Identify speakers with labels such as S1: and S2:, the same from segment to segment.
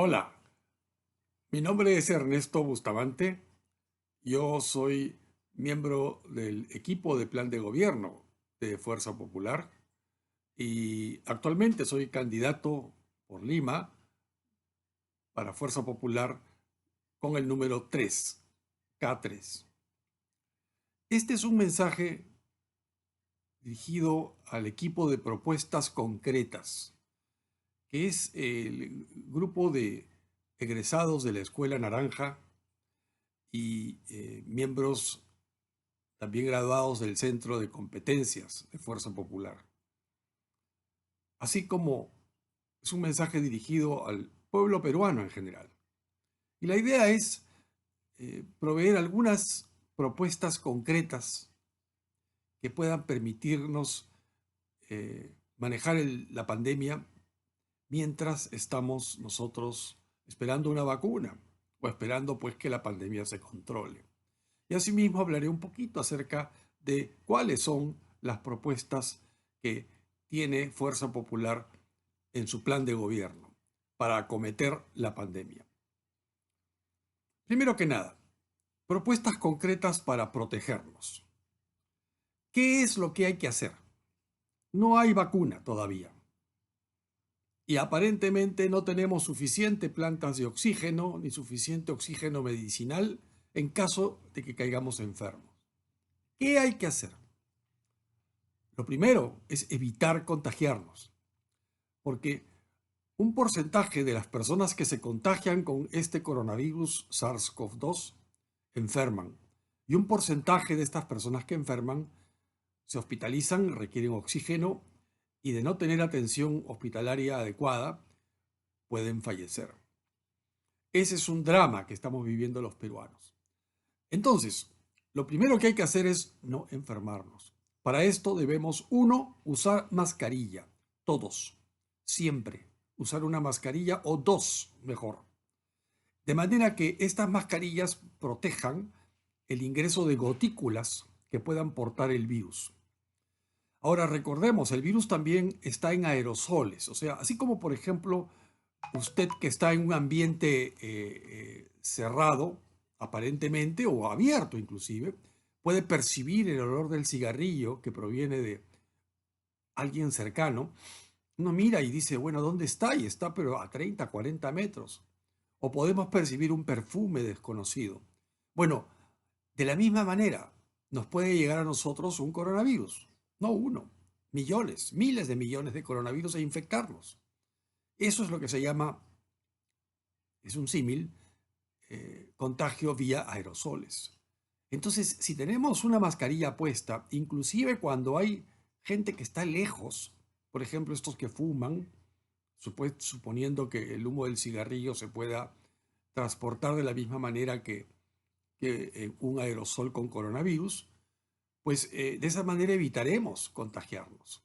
S1: Hola, mi nombre es Ernesto Bustamante. Yo soy miembro del equipo de plan de gobierno de Fuerza Popular y actualmente soy candidato por Lima para Fuerza Popular con el número 3, K3. Este es un mensaje dirigido al equipo de propuestas concretas, que es el grupo de egresados de la Escuela Naranja y miembros también graduados del Centro de Competencias de Fuerza Popular. Así como es un mensaje dirigido al pueblo peruano en general. Y la idea es proveer algunas propuestas concretas que puedan permitirnos manejar la pandemia mientras estamos nosotros esperando una vacuna o esperando pues que la pandemia se controle. Y asimismo hablaré un poquito acerca de cuáles son las propuestas que tiene Fuerza Popular en su plan de gobierno para acometer la pandemia. Primero que nada, propuestas concretas para protegernos. ¿Qué es lo que hay que hacer? No hay vacuna todavía. Y aparentemente no tenemos suficiente plantas de oxígeno ni suficiente oxígeno medicinal en caso de que caigamos enfermos. ¿Qué hay que hacer? Lo primero es evitar contagiarnos, porque un porcentaje de las personas que se contagian con este coronavirus SARS-CoV-2 enferman, y un porcentaje de estas personas que enferman se hospitalizan, requieren oxígeno y de no tener atención hospitalaria adecuada pueden fallecer. Ese es un drama que estamos viviendo los peruanos. Entonces, lo primero que hay que hacer es no enfermarnos. Para esto debemos, uno, usar mascarilla. Todos, siempre. Usar una mascarilla o dos, mejor. De manera que estas mascarillas protejan el ingreso de gotículas que puedan portar el virus. Ahora recordemos, el virus también está en aerosoles, o sea, así como por ejemplo usted que está en un ambiente cerrado, aparentemente, o abierto inclusive, puede percibir el olor del cigarrillo que proviene de alguien cercano. Uno mira y dice, bueno, ¿dónde está? Y está pero a 30, 40 metros. O podemos percibir un perfume desconocido. Bueno, de la misma manera nos puede llegar a nosotros un coronavirus. No uno, millones, miles de millones de coronavirus e infectarnos. Eso es lo que se llama, es un símil, contagio vía aerosoles. Entonces, si tenemos una mascarilla puesta, inclusive cuando hay gente que está lejos, por ejemplo, estos que fuman, suponiendo que el humo del cigarrillo se pueda transportar de la misma manera que un aerosol con coronavirus, pues de esa manera evitaremos contagiarnos.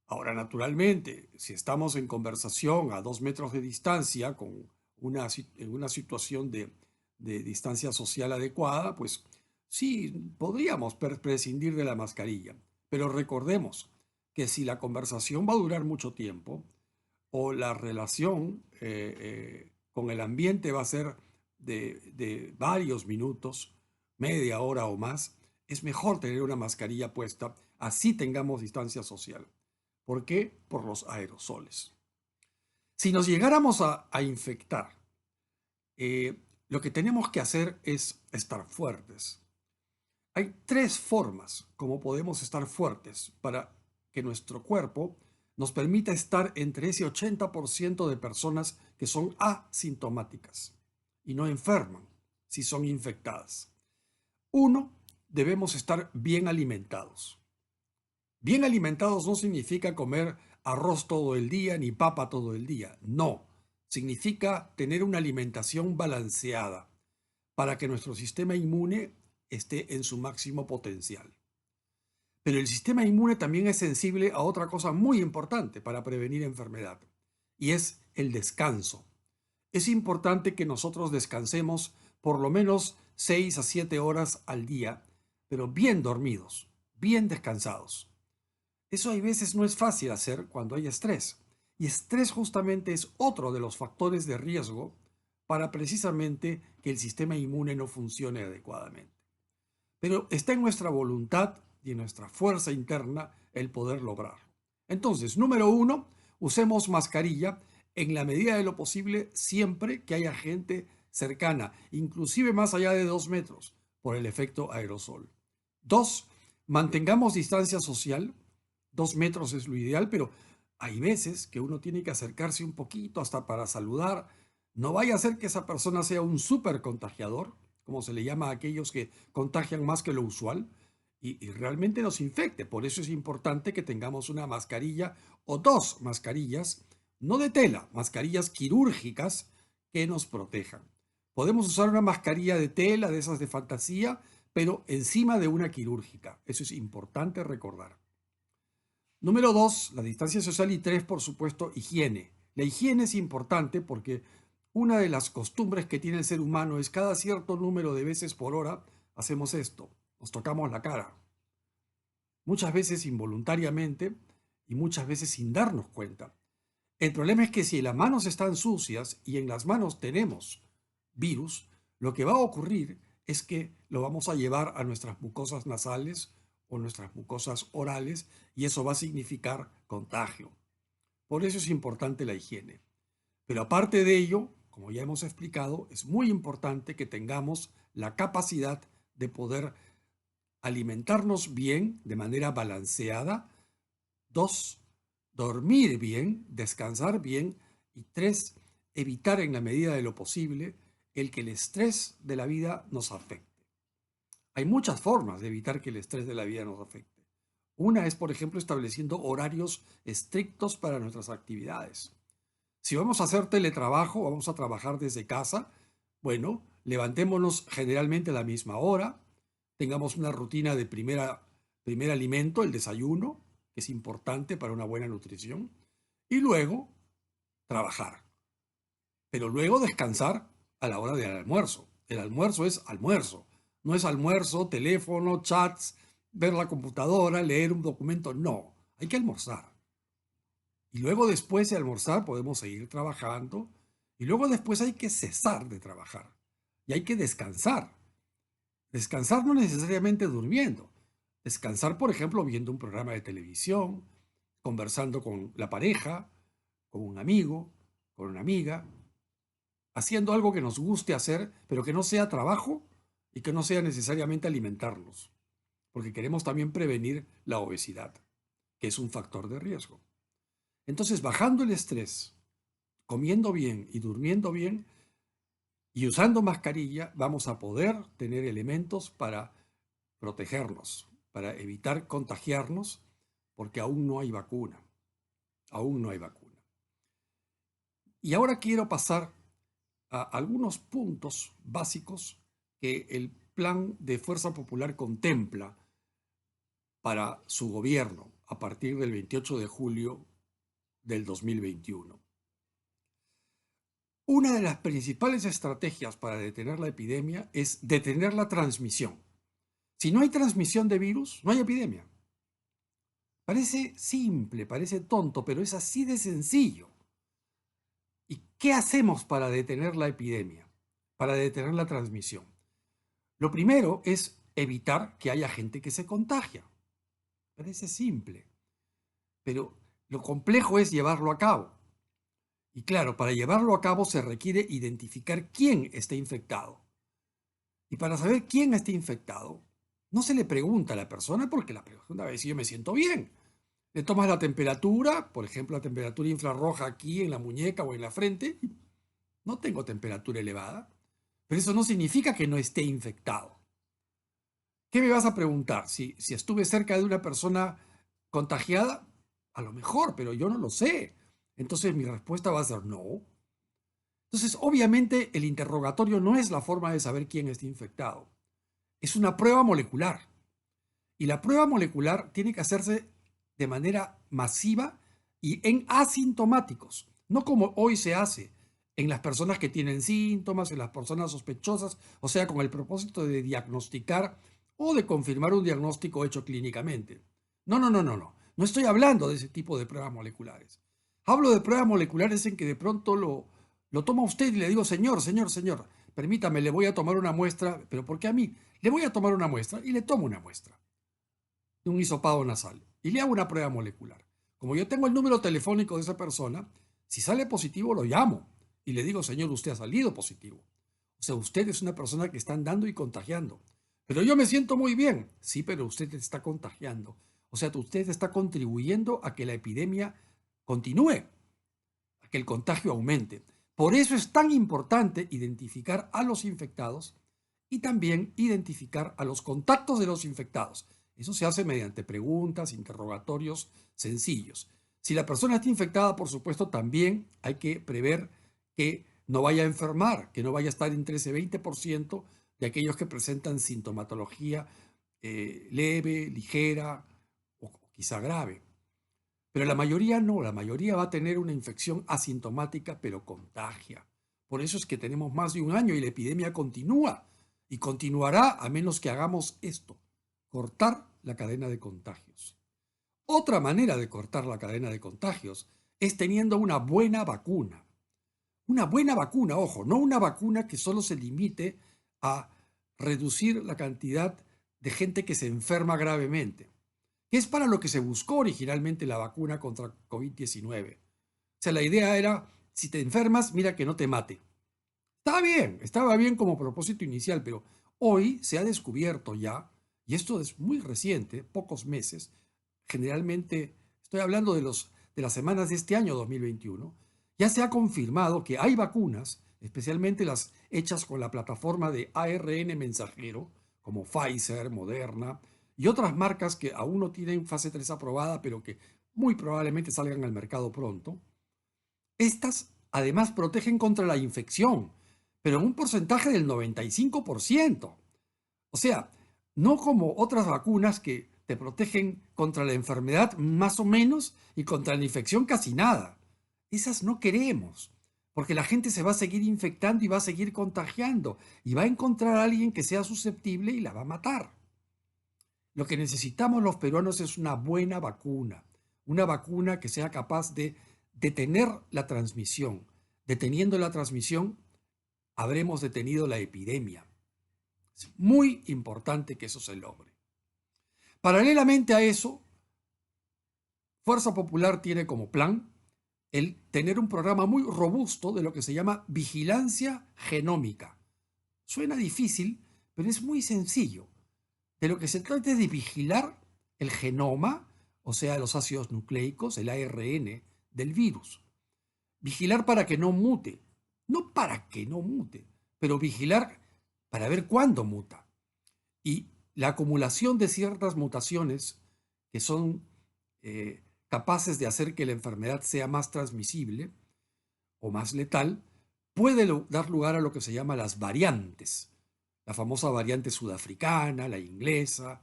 S1: Ahora, naturalmente, si estamos en conversación a 2 metros de distancia, en una situación de distancia social adecuada, pues sí, podríamos prescindir de la mascarilla. Pero recordemos que si la conversación va a durar mucho tiempo o la relación con el ambiente va a ser de varios minutos, media hora o más, es mejor tener una mascarilla puesta, así tengamos distancia social. ¿Por qué? Por los aerosoles. Si nos llegáramos a infectar, lo que tenemos que hacer es estar fuertes. Hay tres formas como podemos estar fuertes para que nuestro cuerpo nos permita estar entre ese 80% de personas que son asintomáticas y no enferman si son infectadas. Uno, debemos estar bien alimentados. Bien alimentados no significa comer arroz todo el día ni papa todo el día. No, significa tener una alimentación balanceada para que nuestro sistema inmune esté en su máximo potencial. Pero el sistema inmune también es sensible a otra cosa muy importante para prevenir enfermedad, y es el descanso. Es importante que nosotros descansemos por lo menos 6 a 7 horas al día, pero bien dormidos, bien descansados. Eso hay veces no es fácil hacer cuando hay estrés. Y estrés justamente es otro de los factores de riesgo para precisamente que el sistema inmune no funcione adecuadamente. Pero está en nuestra voluntad y en nuestra fuerza interna el poder lograrlo. Entonces, número uno, usemos mascarilla en la medida de lo posible siempre que haya gente cercana, inclusive más allá de 2 metros, por el efecto aerosol. Dos, mantengamos distancia social. 2 metros es lo ideal, pero hay veces que uno tiene que acercarse un poquito hasta para saludar. No vaya a ser que esa persona sea un súper contagiador, como se le llama a aquellos que contagian más que lo usual, y realmente nos infecte. Por eso es importante que tengamos una mascarilla o 2 mascarillas, no de tela, mascarillas quirúrgicas que nos protejan. Podemos usar una mascarilla de tela, de esas de fantasía, pero encima de una quirúrgica. Eso es importante recordar. Número 2, la distancia social, y 3, por supuesto, higiene. La higiene es importante porque una de las costumbres que tiene el ser humano es cada cierto número de veces por hora hacemos esto, nos tocamos la cara. Muchas veces involuntariamente y muchas veces sin darnos cuenta. El problema es que si las manos están sucias y en las manos tenemos virus, lo que va a ocurrir es que lo vamos a llevar a nuestras mucosas nasales o nuestras mucosas orales y eso va a significar contagio. Por eso es importante la higiene. Pero aparte de ello, como ya hemos explicado, es muy importante que tengamos la capacidad de poder alimentarnos bien, de manera balanceada. 2, dormir bien, descansar bien. Y 3, evitar en la medida de lo posible el que el estrés de la vida nos afecte. Hay muchas formas de evitar que el estrés de la vida nos afecte. Una es, por ejemplo, estableciendo horarios estrictos para nuestras actividades. Si vamos a hacer teletrabajo, vamos a trabajar desde casa, bueno, levantémonos generalmente a la misma hora, tengamos una rutina de primer alimento, el desayuno, que es importante para una buena nutrición, y luego trabajar. Pero luego descansar a la hora del almuerzo. El almuerzo es almuerzo, no es almuerzo, teléfono, chats, ver la computadora, leer un documento, no, hay que almorzar. Y luego después de almorzar podemos seguir trabajando. Y luego después hay que cesar de trabajar. Y hay que descansar. Descansar no necesariamente durmiendo. Descansar, por ejemplo, viendo un programa de televisión, conversando con la pareja, con un amigo, con una amiga, haciendo algo que nos guste hacer, pero que no sea trabajo y que no sea necesariamente alimentarnos. Porque queremos también prevenir la obesidad, que es un factor de riesgo. Entonces, bajando el estrés, comiendo bien y durmiendo bien y usando mascarilla, vamos a poder tener elementos para protegernos, para evitar contagiarnos, porque aún no hay vacuna. Aún no hay vacuna. Y ahora quiero pasar a algunos puntos básicos que el Plan de Fuerza Popular contempla para su gobierno a partir del 28 de julio del 2021. Una de las principales estrategias para detener la epidemia es detener la transmisión. Si no hay transmisión de virus, no hay epidemia. Parece simple, parece tonto, pero es así de sencillo. ¿Y qué hacemos para detener la epidemia? Para detener la transmisión. Lo primero es evitar que haya gente que se contagia. Parece simple, pero lo complejo es llevarlo a cabo. Y claro, para llevarlo a cabo se requiere identificar quién está infectado. Y para saber quién está infectado, no se le pregunta a la persona porque la pregunta es si yo me siento bien. Le tomas la temperatura, por ejemplo, la temperatura infrarroja aquí en la muñeca o en la frente. No tengo temperatura elevada, pero eso no significa que no esté infectado. ¿Qué me vas a preguntar? Si estuve cerca de una persona contagiada, a lo mejor, pero yo no lo sé. Entonces mi respuesta va a ser no. Entonces, obviamente, el interrogatorio no es la forma de saber quién está infectado. Es una prueba molecular. Y la prueba molecular tiene que hacerse de manera masiva y en asintomáticos. No como hoy se hace en las personas que tienen síntomas, en las personas sospechosas, o sea, con el propósito de diagnosticar o de confirmar un diagnóstico hecho clínicamente. No. No estoy hablando de ese tipo de pruebas moleculares. Hablo de pruebas moleculares en que de pronto lo toma usted y le digo, señor, señor, señor, permítame, le voy a tomar una muestra, pero ¿por qué a mí? Le voy a tomar una muestra y le tomo una muestra de un hisopado nasal y le hago una prueba molecular. Como yo tengo el número telefónico de esa persona, si sale positivo lo llamo y le digo, señor, usted ha salido positivo. O sea, usted es una persona que está andando y contagiando. Pero yo me siento muy bien. Sí, pero usted está contagiando. O sea, usted está contribuyendo a que la epidemia continúe, a que el contagio aumente. Por eso es tan importante identificar a los infectados y también identificar a los contactos de los infectados. Eso se hace mediante preguntas, interrogatorios sencillos. Si la persona está infectada, por supuesto, también hay que prever que no vaya a enfermar, que no vaya a estar entre ese 20% de aquellos que presentan sintomatología leve, ligera o quizá grave. Pero la mayoría no, la mayoría va a tener una infección asintomática, pero contagia. Por eso es que tenemos más de un año y la epidemia continúa y continuará a menos que hagamos esto, cortar la cadena de contagios. Otra manera de cortar la cadena de contagios es teniendo una buena vacuna. Una buena vacuna, ojo, no una vacuna que solo se limite a reducir la cantidad de gente que se enferma gravemente, que es para lo que se buscó originalmente la vacuna contra COVID-19. O sea, la idea era, si te enfermas, mira que no te mate. Estaba bien como propósito inicial, pero hoy se ha descubierto ya, y esto es muy reciente, pocos meses, generalmente estoy hablando de las semanas de este año 2021, ya se ha confirmado que hay vacunas, especialmente las hechas con la plataforma de ARN mensajero, como Pfizer, Moderna y otras marcas que aún no tienen fase 3 aprobada, pero que muy probablemente salgan al mercado pronto. Estas además protegen contra la infección, pero en un porcentaje del 95%. O sea, no como otras vacunas que te protegen contra la enfermedad más o menos y contra la infección casi nada. Esas no queremos, porque la gente se va a seguir infectando y va a seguir contagiando y va a encontrar a alguien que sea susceptible y la va a matar. Lo que necesitamos los peruanos es una vacuna que sea capaz de detener la transmisión. Deteniendo la transmisión, habremos detenido la epidemia. Es muy importante que eso se logre. Paralelamente a eso, Fuerza Popular tiene como plan el tener un programa muy robusto de lo que se llama vigilancia genómica. Suena difícil, pero es muy sencillo. De lo que se trata es de vigilar el genoma, o sea, los ácidos nucleicos, el ARN del virus. Vigilar para que no mute. No para que no mute, pero vigilar para ver cuándo muta. Y la acumulación de ciertas mutaciones que son capaces de hacer que la enfermedad sea más transmisible o más letal, puede dar lugar a lo que se llama las variantes. La famosa variante sudafricana, la inglesa,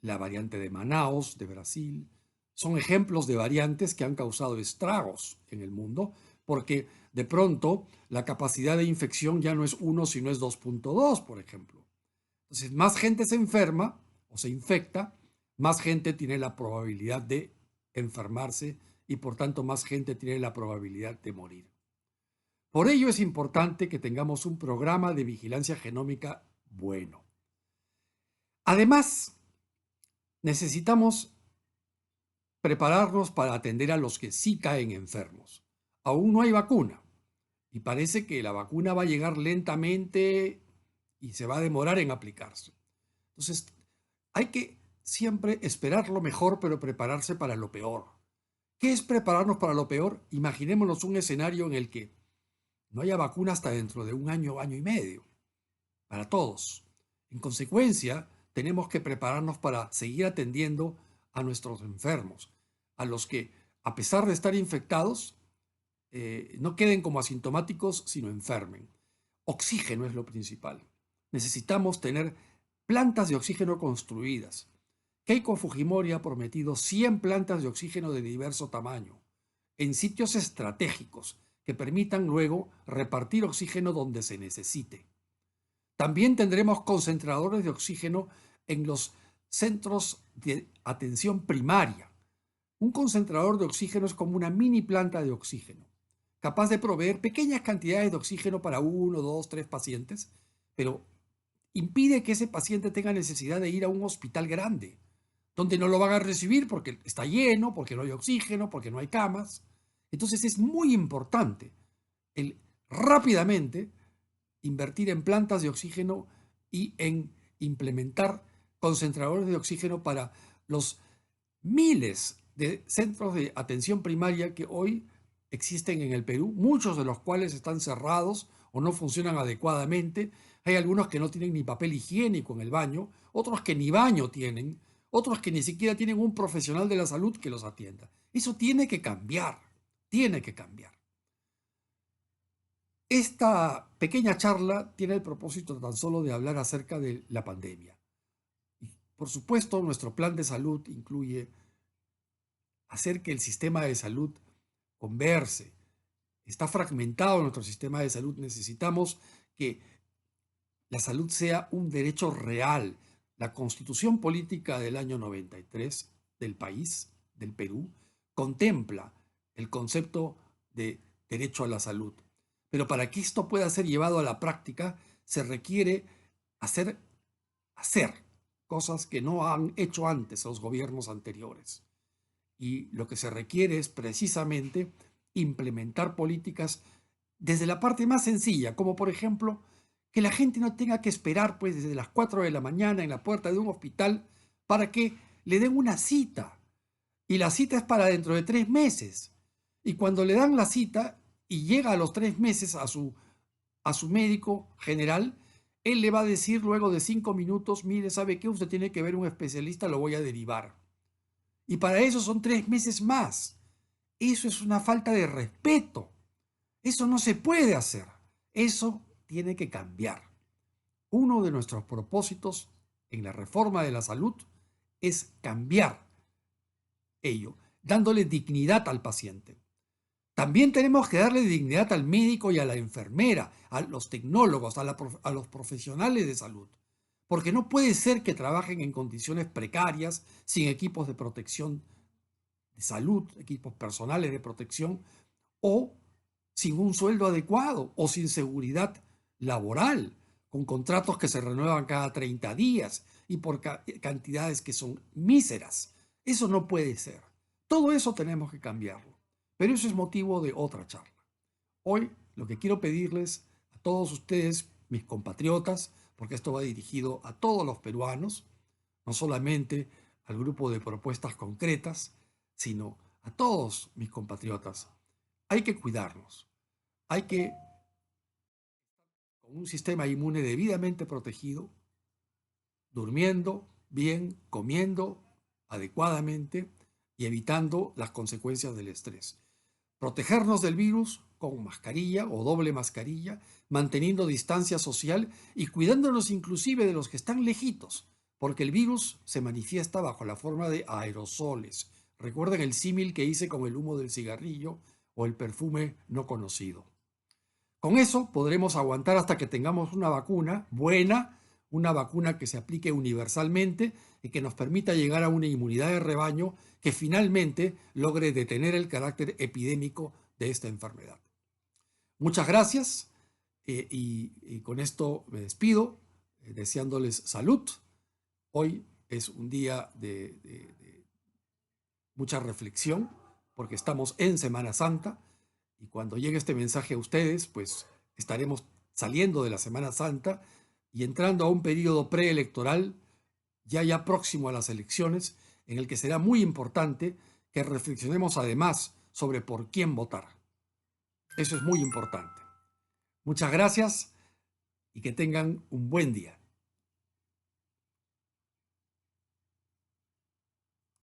S1: la variante de Manaus, de Brasil, son ejemplos de variantes que han causado estragos en el mundo porque de pronto la capacidad de infección ya no es 1, sino es 2.2, por ejemplo. Entonces, más gente se enferma o se infecta, más gente tiene la probabilidad de enfermarse y por tanto más gente tiene la probabilidad de morir. Por ello es importante que tengamos un programa de vigilancia genómica bueno. Además, necesitamos prepararnos para atender a los que sí caen enfermos. Aún no hay vacuna y parece que la vacuna va a llegar lentamente y se va a demorar en aplicarse. Entonces, hay que siempre esperar lo mejor, pero prepararse para lo peor. ¿Qué es prepararnos para lo peor? Imaginémonos un escenario en el que no haya vacuna hasta dentro de un año, año y medio, para todos. En consecuencia, tenemos que prepararnos para seguir atendiendo a nuestros enfermos, a los que, a pesar de estar infectados, no queden como asintomáticos, sino enfermen. Oxígeno es lo principal. Necesitamos tener plantas de oxígeno construidas. Keiko Fujimori ha prometido 100 plantas de oxígeno de diverso tamaño, en sitios estratégicos que permitan luego repartir oxígeno donde se necesite. También tendremos concentradores de oxígeno en los centros de atención primaria. Un concentrador de oxígeno es como una mini planta de oxígeno, capaz de proveer pequeñas cantidades de oxígeno para 1, 2, 3 pacientes, pero impide que ese paciente tenga necesidad de ir a un hospital grande, donde no lo van a recibir porque está lleno, porque no hay oxígeno, porque no hay camas. Entonces es muy importante el rápidamente invertir en plantas de oxígeno y en implementar concentradores de oxígeno para los miles de centros de atención primaria que hoy existen en el Perú, muchos de los cuales están cerrados o no funcionan adecuadamente. Hay algunos que no tienen ni papel higiénico en el baño, otros que ni baño tienen, otros que ni siquiera tienen un profesional de la salud que los atienda. Eso tiene que cambiar, tiene que cambiar. Esta pequeña charla tiene el propósito tan solo de hablar acerca de la pandemia. Y, por supuesto, nuestro plan de salud incluye hacer que el sistema de salud converse. Está fragmentado nuestro sistema de salud. Necesitamos que la salud sea un derecho real. La Constitución Política del año 93 del país, del Perú, contempla el concepto de derecho a la salud. Pero para que esto pueda ser llevado a la práctica, se requiere hacer cosas que no han hecho antes los gobiernos anteriores. Y lo que se requiere es precisamente implementar políticas desde la parte más sencilla, como por ejemplo que la gente no tenga que esperar pues desde las 4 de la mañana en la puerta de un hospital para que le den una cita. Y la cita es para dentro de 3 meses. Y cuando le dan la cita y llega a los 3 meses a su médico general, él le va a decir luego de 5 minutos, mire, ¿sabe qué? Usted tiene que ver un especialista, lo voy a derivar. Y para eso son 3 meses más. Eso es una falta de respeto. Eso no se puede hacer. Eso tiene que cambiar. Uno de nuestros propósitos en la reforma de la salud es cambiar ello, dándole dignidad al paciente. También tenemos que darle dignidad al médico y a la enfermera, a los tecnólogos, a los profesionales de salud. Porque no puede ser que trabajen en condiciones precarias, sin equipos de protección de salud, equipos personales de protección, o sin un sueldo adecuado, o sin seguridad laboral, con contratos que se renuevan cada 30 días y por cantidades que son míseras. Eso no puede ser. Todo eso tenemos que cambiarlo. Pero eso es motivo de otra charla. Hoy lo que quiero pedirles a todos ustedes, mis compatriotas, porque esto va dirigido a todos los peruanos, no solamente al grupo de propuestas concretas, sino a todos mis compatriotas. Hay que cuidarnos. Hay que, con un sistema inmune debidamente protegido, durmiendo bien, comiendo adecuadamente y evitando las consecuencias del estrés. Protegernos del virus con mascarilla o doble mascarilla, manteniendo distancia social y cuidándonos inclusive de los que están lejitos, porque el virus se manifiesta bajo la forma de aerosoles. Recuerden el símil que hice con el humo del cigarrillo o el perfume no conocido. Con eso podremos aguantar hasta que tengamos una vacuna buena, una vacuna que se aplique universalmente y que nos permita llegar a una inmunidad de rebaño que finalmente logre detener el carácter epidémico de esta enfermedad. Muchas gracias y con esto me despido deseándoles salud. Hoy es un día de mucha reflexión porque estamos en Semana Santa y cuando llegue este mensaje a ustedes, pues estaremos saliendo de la Semana Santa y entrando a un periodo preelectoral ya próximo a las elecciones, en el que será muy importante que reflexionemos además sobre por quién votar. Eso es muy importante. Muchas gracias y que tengan un buen día.